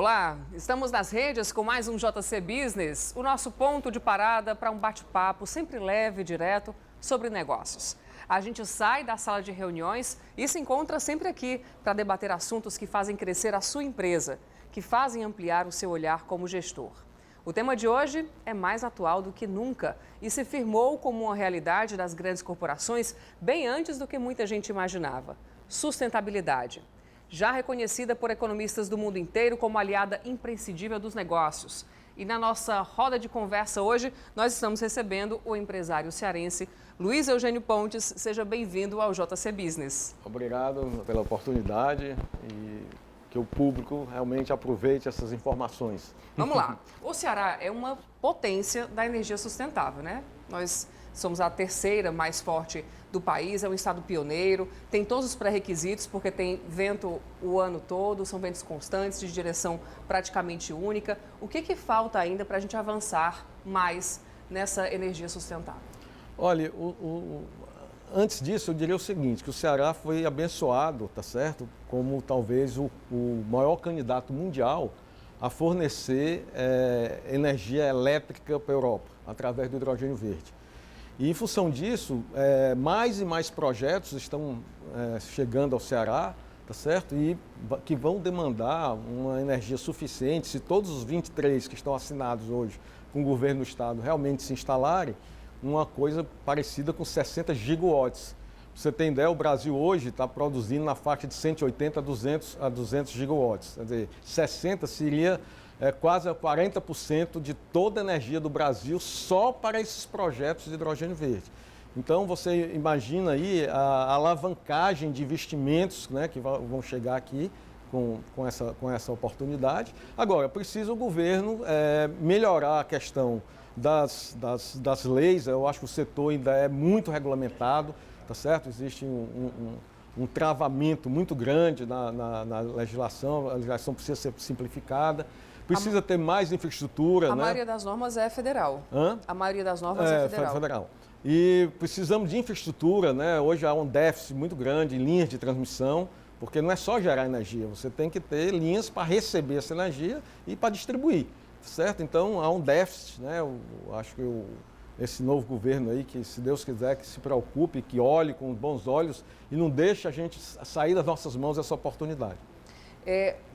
Olá, estamos nas redes com mais um JC Business, o nosso ponto de parada para um bate-papo sempre leve e direto sobre negócios. A gente sai da sala de reuniões e se encontra sempre aqui para debater assuntos que fazem crescer a sua empresa, que fazem ampliar o seu olhar como gestor. O tema de hoje é mais atual do que nunca e se firmou como uma realidade das grandes corporações bem antes do que muita gente imaginava: sustentabilidade. Já reconhecida por economistas do mundo inteiro como aliada imprescindível dos negócios. E na nossa roda de conversa hoje, nós estamos recebendo o empresário cearense Luiz Eugênio Pontes. Seja bem-vindo ao JC Business. Obrigado pela oportunidade e que o público realmente aproveite essas informações. Vamos lá. O Ceará é uma potência da energia sustentável, né? Nós somos a terceira mais forte do país, é um estado pioneiro, tem todos os pré-requisitos, porque tem vento o ano todo, são ventos constantes, de direção praticamente única. O que falta ainda para a gente avançar mais nessa energia sustentável? Olha, antes disso eu diria o seguinte, que o Ceará foi abençoado, tá certo? Como talvez o maior candidato mundial a fornecer energia elétrica para a Europa, através do hidrogênio verde. E em função disso, mais e mais projetos estão chegando ao Ceará, tá certo? E que vão demandar uma energia suficiente, se todos os 23 que estão assinados hoje com o governo do estado realmente se instalarem, uma coisa parecida com 60 gigawatts. Pra você ter ideia, o Brasil hoje está produzindo na faixa de 180 a 200 gigawatts. Quer dizer, 60 seria quase 40% de toda a energia do Brasil só para esses projetos de hidrogênio verde. Então, você imagina aí a alavancagem de investimentos, né, que vão chegar aqui com essa oportunidade. Agora, precisa o governo melhorar a questão das leis. Eu acho que o setor ainda é muito regulamentado, tá certo? Existe um travamento muito grande na legislação, a legislação precisa ser simplificada. Precisa ter mais infraestrutura. A maioria das normas é federal. A maioria das normas é federal. E precisamos de infraestrutura, né? Hoje há um déficit muito grande em linhas de transmissão, porque não é só gerar energia, você tem que ter linhas para receber essa energia e para distribuir, certo? Então há um déficit, né? Eu acho que esse novo governo aí, que se Deus quiser, que se preocupe, que olhe com bons olhos e não deixe a gente sair das nossas mãos essa oportunidade.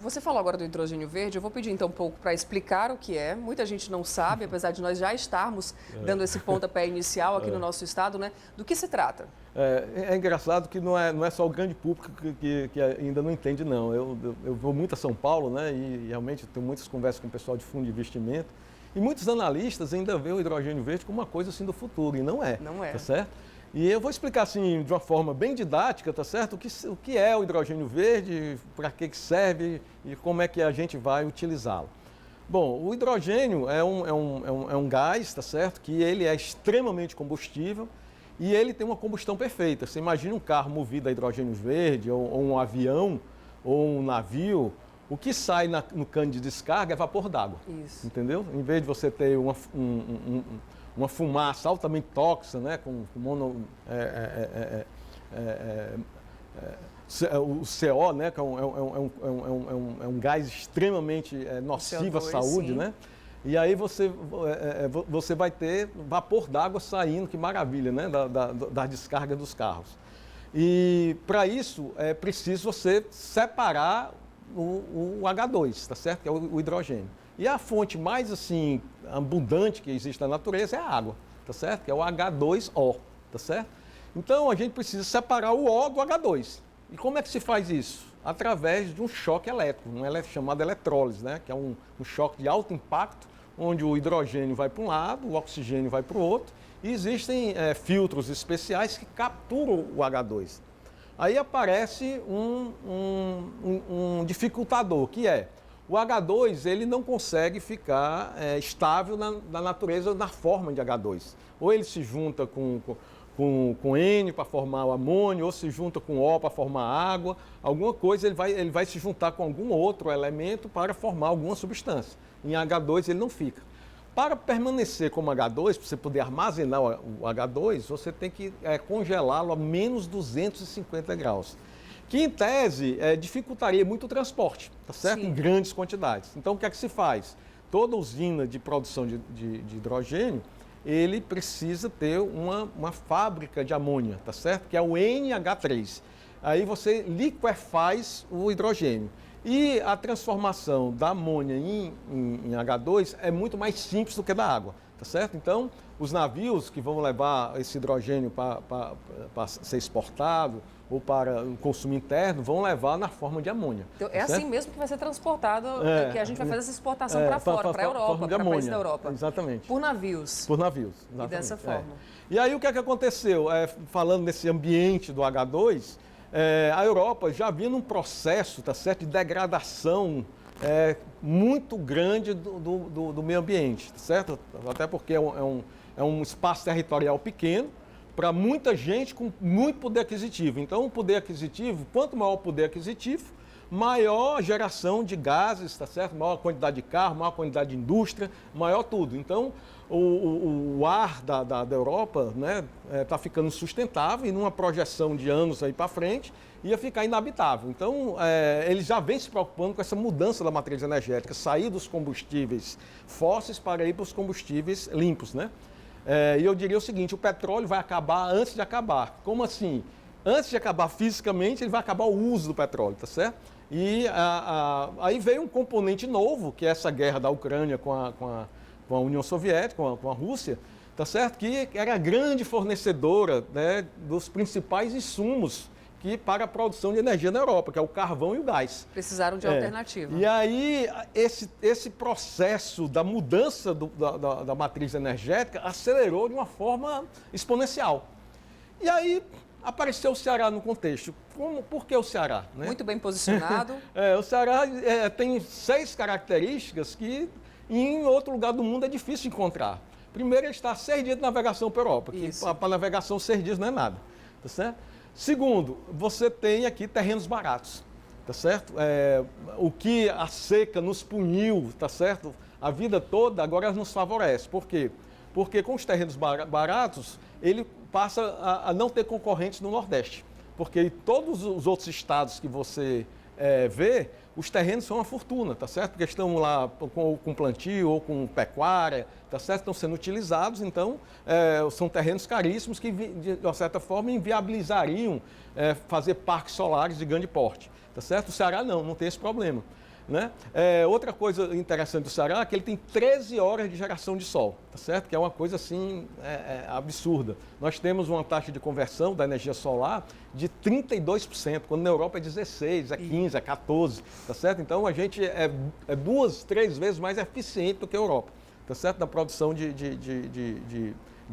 Você falou agora do hidrogênio verde, eu vou pedir então um pouco para explicar o que é. Muita gente não sabe, apesar de nós já estarmos dando esse pontapé inicial aqui no nosso estado, né? Do que se trata? É engraçado que não é só o grande público que ainda não entende, não. Eu vou muito a São Paulo, né? E realmente tenho muitas conversas com o pessoal de fundo de investimento. E muitos analistas ainda veem o hidrogênio verde como uma coisa assim do futuro, e não é. Não é. Tá certo? E eu vou explicar assim de uma forma bem didática, tá certo? O que é o hidrogênio verde, para que serve e como é que a gente vai utilizá-lo. Bom, o hidrogênio é um gás, tá certo? Que ele é extremamente combustível e ele tem uma combustão perfeita. Você imagina um carro movido a hidrogênio verde, ou um avião, ou um navio. O que sai no cano de descarga é vapor d'água. Isso. Entendeu? Em vez de você ter uma fumaça altamente tóxica, né, o CO, né, que é um gás extremamente nocivo à saúde, né? E aí você vai ter vapor d'água saindo, que maravilha, né, da descarga dos carros. E para isso é preciso você separar o H2, tá certo? Que é o hidrogênio. E a fonte mais assim abundante que existe na natureza é a água, tá certo? Que é o H2O, tá certo? Então a gente precisa separar o O do H2. E como é que se faz isso? Através de um choque elétrico, chamado eletrólise, né? Que é um choque de alto impacto, onde o hidrogênio vai para um lado, o oxigênio vai para o outro, e existem filtros especiais que capturam o H2. Aí aparece um dificultador, que é o H2, ele não consegue ficar estável na natureza, na forma de H2. Ou ele se junta com N para formar o amônio, ou se junta com O para formar água, alguma coisa ele vai se juntar com algum outro elemento para formar alguma substância. Em H2 ele não fica. Para permanecer como H2, para você poder armazenar o H2, você tem que congelá-lo a menos 250 graus. que em tese dificultaria muito o transporte, tá certo? Sim. Em grandes quantidades. Então, o que é que se faz? Toda usina de produção de hidrogênio, ele precisa ter uma fábrica de amônia, tá certo? Que é o NH3. Aí você liquefaz o hidrogênio. E a transformação da amônia em H2 é muito mais simples do que da água, tá certo? Então, os navios que vão levar esse hidrogênio para ser exportado ou para o consumo interno vão levar na forma de amônia. Então, tá é certo? assim mesmo que vai ser transportado, que a gente vai fazer essa exportação para fora, para a Europa, forma de para países amônia. da Europa. Exatamente. Por navios. Por navios. E Exatamente. dessa forma. E aí o que é que aconteceu? Falando nesse ambiente do H2, a Europa já vinha num processo, tá certo, de degradação muito grande do meio ambiente, tá certo? Até porque é um espaço territorial pequeno para muita gente com muito poder aquisitivo. Então, o poder aquisitivo, quanto maior o poder aquisitivo, maior geração de gases, tá certo? Maior quantidade de carro, maior quantidade de indústria, maior tudo. Então, o ar da Europa, né, tá ficando sustentável e numa projeção de anos aí para frente ia ficar inabitável. Então, eles já vêm se preocupando com essa mudança da matriz energética, sair dos combustíveis fósseis para ir para os combustíveis limpos, né? E eu diria o seguinte, o petróleo vai acabar antes de acabar. Como assim? Antes de acabar fisicamente, ele vai acabar o uso do petróleo, tá certo? E aí veio um componente novo, que é essa guerra da Ucrânia com a União Soviética, com a Rússia, tá certo? Que era a grande fornecedora, né, dos principais insumos para a produção de energia na Europa, que é o carvão e o gás. Precisaram de alternativa. E aí, esse processo da mudança da matriz energética acelerou de uma forma exponencial. E aí, apareceu o Ceará no contexto. Por que o Ceará? Né? Muito bem posicionado. O Ceará tem 6 características que em outro lugar do mundo é difícil encontrar. Primeiro, ele está a 6 dias de navegação para a Europa, que para navegação 6 dias não é nada. Tá certo? Segundo, você tem aqui terrenos baratos, tá certo? O que a seca nos puniu, tá certo? A vida toda agora nos favorece. Por quê? Porque com os terrenos baratos, ele passa a não ter concorrentes no Nordeste. Porque todos os outros estados que você vê, os terrenos são uma fortuna, tá certo? Porque estão lá com plantio ou com pecuária, tá certo? Estão sendo utilizados, então são terrenos caríssimos que, de uma certa forma, inviabilizariam fazer parques solares de grande porte, tá certo? O Ceará não tem esse problema, né? Outra coisa interessante do Ceará é que ele tem 13 horas de geração de sol, tá certo? Que é uma coisa assim absurda. Nós temos uma taxa de conversão da energia solar de 32%, quando na Europa é 16%, é 15%, é 14%, tá certo? Então a gente é 2, 3 vezes mais eficiente do que a Europa, tá certo? Na produção de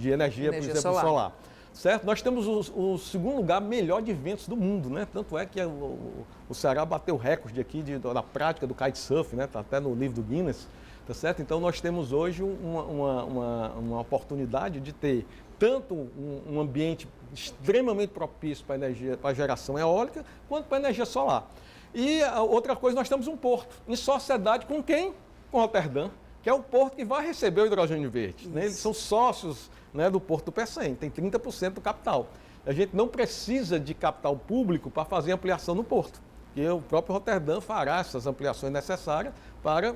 energia, por exemplo, solar. Certo? Nós temos o segundo lugar melhor de ventos do mundo, né? Tanto é que o Ceará bateu recorde aqui na prática do kitesurf, né? Está até no livro do Guinness, tá certo? Então nós temos hoje uma oportunidade de ter tanto um ambiente extremamente propício para energia, para geração eólica, quanto para energia solar. E outra coisa, nós temos um porto em sociedade com quem? Com Roterdã, que é o porto que vai receber o hidrogênio verde, né? Eles são sócios, né, do Porto do Pecém, tem 30% do capital. A gente não precisa de capital público para fazer ampliação no porto, porque o próprio Roterdã fará essas ampliações necessárias para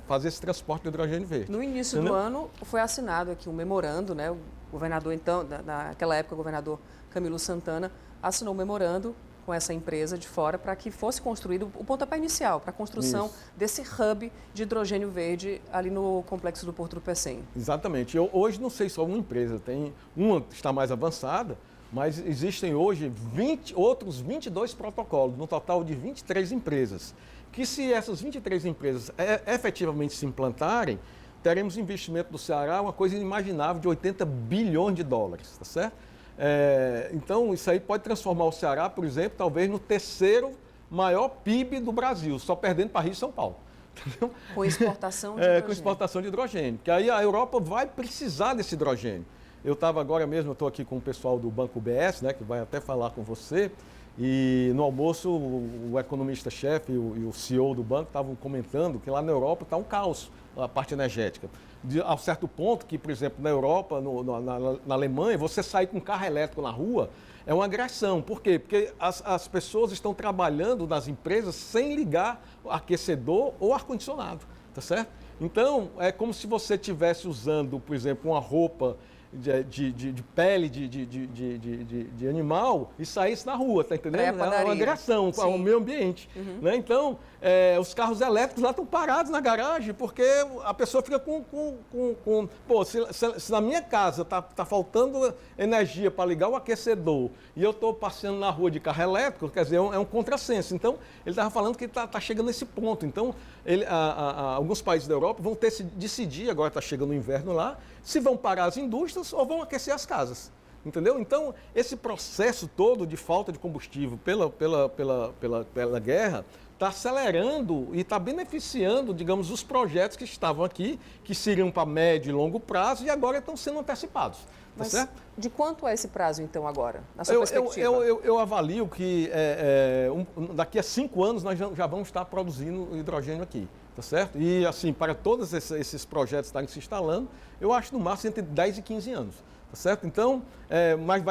fazer esse transporte de hidrogênio verde. No início do ano foi assinado aqui um memorando, né? O governador, então, naquela época, o governador Camilo Santana assinou um memorando com essa empresa de fora para que fosse construído o pontapé inicial para a construção desse hub de hidrogênio verde ali no complexo do Porto do Pecém. Exatamente. Eu hoje não sei só uma empresa, tem uma que está mais avançada, mas existem hoje outros 22 protocolos, no total de 23 empresas, que se essas 23 empresas efetivamente se implantarem, teremos investimento do Ceará, uma coisa inimaginável de 80 bilhões de dólares, tá certo? Então, isso aí pode transformar o Ceará, por exemplo, talvez no 3º maior PIB do Brasil, só perdendo para Rio e São Paulo. Entendeu? Com exportação de hidrogênio. Com exportação de hidrogênio, porque aí a Europa vai precisar desse hidrogênio. Eu estava agora mesmo, eu estou aqui com o pessoal do Banco BS, né, que vai até falar com você, E no almoço, o economista-chefe e o CEO do banco estavam comentando que lá na Europa está um caos, a parte energética. A certo ponto que, por exemplo, na Europa, na Alemanha, você sair com um carro elétrico na rua é uma agressão. Por quê? Porque as pessoas estão trabalhando nas empresas sem ligar aquecedor ou ar-condicionado, tá certo? Então, é como se você estivesse usando, por exemplo, uma roupa de pele de animal e saísse na rua, tá entendendo? É uma agressão ao meio ambiente. Né? Então, os carros elétricos lá estão parados na garagem porque a pessoa fica pô, se na minha casa tá faltando energia para ligar o aquecedor e eu estou passeando na rua de carro elétrico, quer dizer, é um contrassenso. Então, ele estava falando que tá chegando nesse ponto. Então, alguns países da Europa vão ter que decidir, agora está chegando o inverno lá, se vão parar as indústrias ou vão aquecer as casas. Entendeu? Então, esse processo todo de falta de combustível pela guerra está acelerando e está beneficiando, digamos, os projetos que estavam aqui, que seriam para médio e longo prazo e agora estão sendo antecipados. Tá certo? De quanto é esse prazo, então, agora, na sua perspectiva? Eu avalio que daqui a 5 anos nós já vamos estar produzindo hidrogênio aqui. Tá certo? E, assim, para todos esses projetos estarem se instalando, eu acho no máximo entre 10 e 15 anos. Tá certo? Então, mas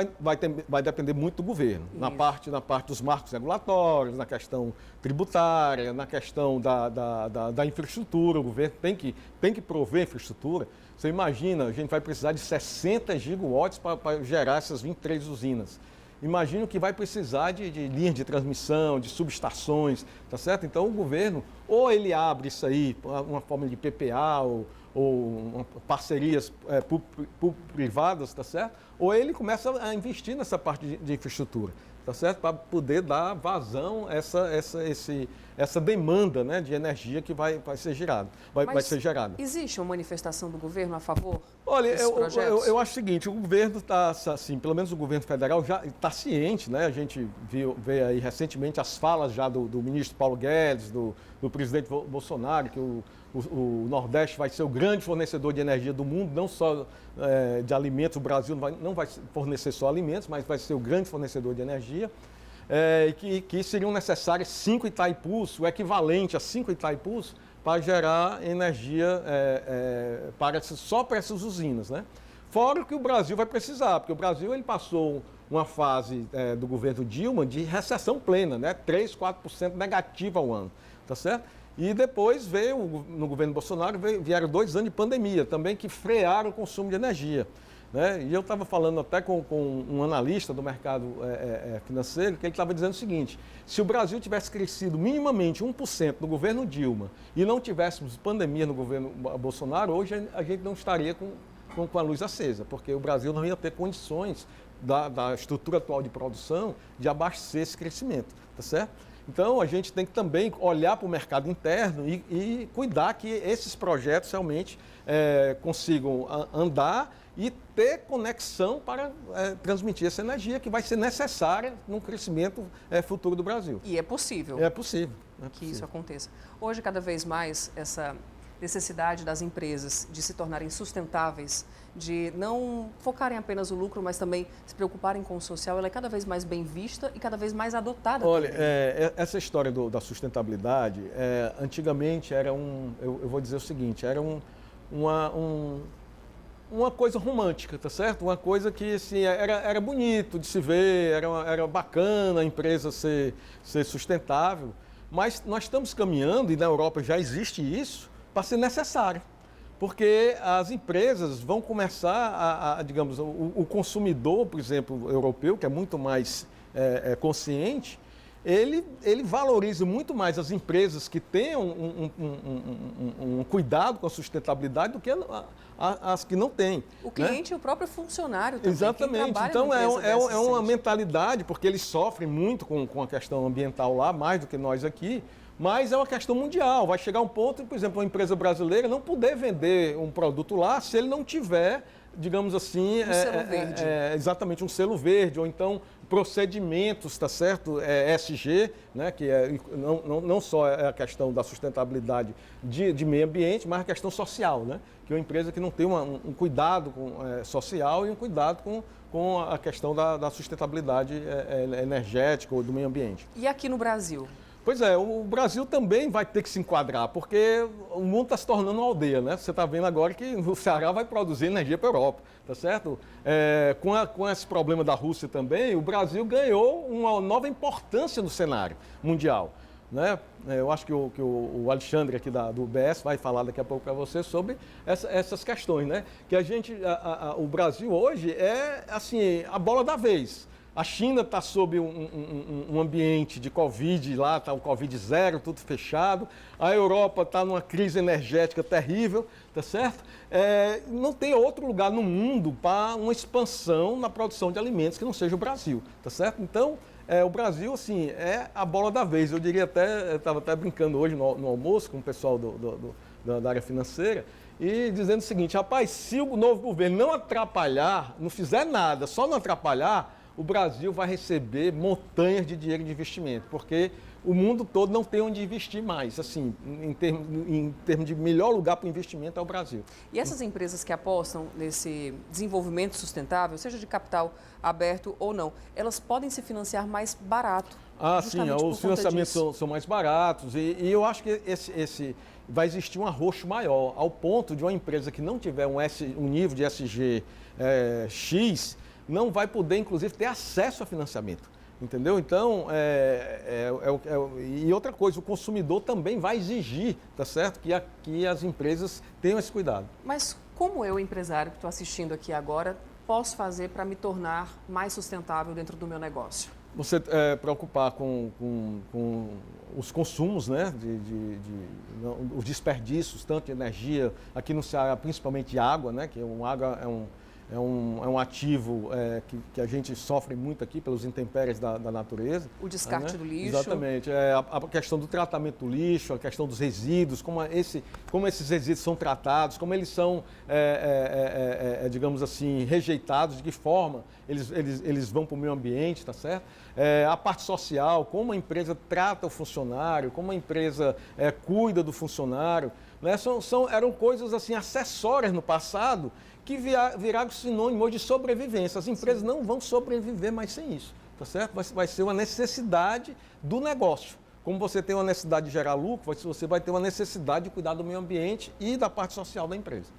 vai depender muito do governo, na parte dos marcos regulatórios, na questão tributária, na questão da infraestrutura. O governo tem que prover infraestrutura. Você imagina, a gente vai precisar de 60 gigawatts para gerar essas 23 usinas. Imagino que vai precisar de linhas de transmissão, de subestações, tá certo? Então o governo, ou ele abre isso aí, uma forma de PPA ou parcerias privadas, tá certo? Ou ele começa a investir nessa parte de infraestrutura, tá certo? Para poder dar vazão a essa demanda, né, de energia que vai ser gerada. Vai ser gerada. Existe uma manifestação do governo a favor? Olha, eu acho o seguinte, o governo está, assim, pelo menos o governo federal já está ciente, né? A gente vê aí recentemente as falas já do ministro Paulo Guedes, do presidente Bolsonaro, que o Nordeste vai ser o grande fornecedor de energia do mundo, não só de alimentos. O Brasil não vai fornecer só alimentos, mas vai ser o grande fornecedor de energia. Que seriam necessários 5 Itaipus, o equivalente a 5 Itaipus, para gerar energia só para essas usinas, né? Fora o que o Brasil vai precisar, porque o Brasil ele passou uma fase do governo Dilma de recessão plena, né? 3, 4% negativa ao ano, tá certo? E depois no governo Bolsonaro, vieram 2 anos de pandemia também que frearam o consumo de energia. Né? E eu estava falando até com um analista do mercado financeiro, que ele estava dizendo o seguinte: se o Brasil tivesse crescido minimamente 1% no governo Dilma e não tivéssemos pandemia no governo Bolsonaro, hoje a gente não estaria com a luz acesa, porque o Brasil não ia ter condições da estrutura atual de produção de abastecer esse crescimento, tá certo? Então, a gente tem que também olhar para o mercado interno e cuidar que esses projetos realmente consigam andar e ter conexão para transmitir essa energia que vai ser necessária no crescimento futuro do Brasil. E é possível. É possível. Que isso aconteça. Hoje, cada vez mais, essa necessidade das empresas de se tornarem sustentáveis, de não focarem apenas no lucro, mas também se preocuparem com o social, ela é cada vez mais bem vista e cada vez mais adotada. Olha, também. Essa história da sustentabilidade, antigamente era eu vou dizer o seguinte, era uma coisa romântica, tá certo? Uma coisa que assim, era bonito de se ver, era bacana a empresa ser sustentável, mas nós estamos caminhando, e na Europa já existe isso, para ser necessário. Porque as empresas vão começar digamos, o consumidor, por exemplo, europeu, que é muito mais consciente, ele valoriza muito mais as empresas que tenham um cuidado com a sustentabilidade do que as que não têm. O cliente, né? E o próprio funcionário também. Exatamente. Então é uma mentalidade, porque eles sofrem muito com a questão ambiental lá, mais do que nós aqui, mas é uma questão mundial. Vai chegar um ponto, por exemplo, uma empresa brasileira não poder vender um produto lá se ele não tiver, digamos assim, selo verde. Exatamente, um selo verde, ou então procedimentos, tá certo? ESG, né? Que não só é a questão da sustentabilidade de meio ambiente, mas a questão social, né? Que é uma empresa que não tem um cuidado social e um cuidado com a questão da sustentabilidade energética ou do meio ambiente. E aqui no Brasil? Pois é, o Brasil também vai ter que se enquadrar, porque o mundo está se tornando uma aldeia, né? Você está vendo agora que o Ceará vai produzir energia para a Europa, tá certo? Com esse problema da Rússia também, o Brasil ganhou uma nova importância no cenário mundial, né? Eu acho que o Alexandre aqui do UBS vai falar daqui a pouco para você sobre essas questões, né? Que o Brasil hoje é assim a bola da vez. A China está sob um ambiente de Covid, lá está o Covid zero, tudo fechado. A Europa está numa crise energética terrível, tá certo? Não tem outro lugar no mundo para uma expansão na produção de alimentos que não seja o Brasil, tá certo? Então, o Brasil, assim, é a bola da vez. Eu diria até, eu estava até brincando hoje no almoço com o pessoal da área financeira, e dizendo o seguinte, rapaz, se o novo governo não atrapalhar, não fizer nada, só não atrapalhar, o Brasil vai receber montanhas de dinheiro de investimento, porque o mundo todo não tem onde investir mais. Assim, em termos de melhor lugar para o investimento é o Brasil. E essas empresas que apostam nesse desenvolvimento sustentável, seja de capital aberto ou não, elas podem se financiar mais barato? Sim, os financiamentos são mais baratos e eu acho que vai existir um arroxo maior, ao ponto de uma empresa que não tiver um nível de ESG X, não vai poder, inclusive, ter acesso a financiamento, entendeu? Então, e outra coisa, o consumidor também vai exigir, tá certo? Que as empresas tenham esse cuidado. Mas como eu, empresário, que estou assistindo aqui agora, posso fazer para me tornar mais sustentável dentro do meu negócio? Você preocupar com os consumos, né? Os desperdícios, tanto de energia, aqui no Ceará, principalmente de água, né? Que água é um ativo que a gente sofre muito aqui pelos intempéries da natureza. O descarte do lixo. Exatamente. A questão do tratamento do lixo, a questão dos resíduos, como esses resíduos são tratados, como eles são, digamos assim, rejeitados, de que forma eles vão para o meio ambiente, tá certo? A parte social, como a empresa trata o funcionário, como a empresa cuida do funcionário, né? Eram coisas assim acessórias no passado, que viraram sinônimo de sobrevivência. As empresas não vão sobreviver mais sem isso, tá certo? Vai ser uma necessidade do negócio. Como você tem uma necessidade de gerar lucro, você vai ter uma necessidade de cuidar do meio ambiente e da parte social da empresa.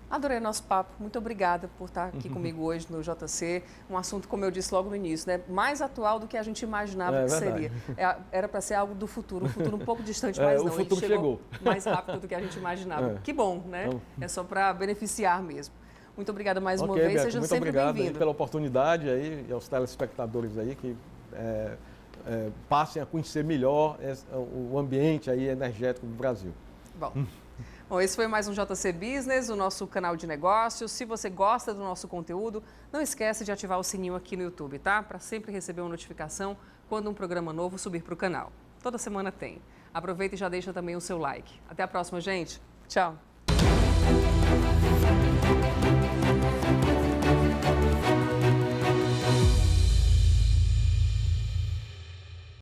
Adorei nosso papo. Muito obrigada por estar aqui comigo hoje no JC. Um assunto, como eu disse logo no início, né? Mais atual do que a gente imaginava que seria. Era para ser algo do futuro, um futuro um pouco distante, mas não. O futuro chegou mais rápido do que a gente imaginava. Que bom, né? É só para beneficiar mesmo. Muito obrigada mais uma vez, seja sempre bem-vindo. Muito obrigado pela oportunidade aí, e aos telespectadores aí que passem a conhecer melhor o ambiente aí energético do Brasil. Bom, esse foi mais um JC Business, o nosso canal de negócios. Se você gosta do nosso conteúdo, não esquece de ativar o sininho aqui no YouTube, tá? Para sempre receber uma notificação quando um programa novo subir para o canal. Toda semana tem. Aproveita e já deixa também o seu like. Até a próxima, gente. Tchau.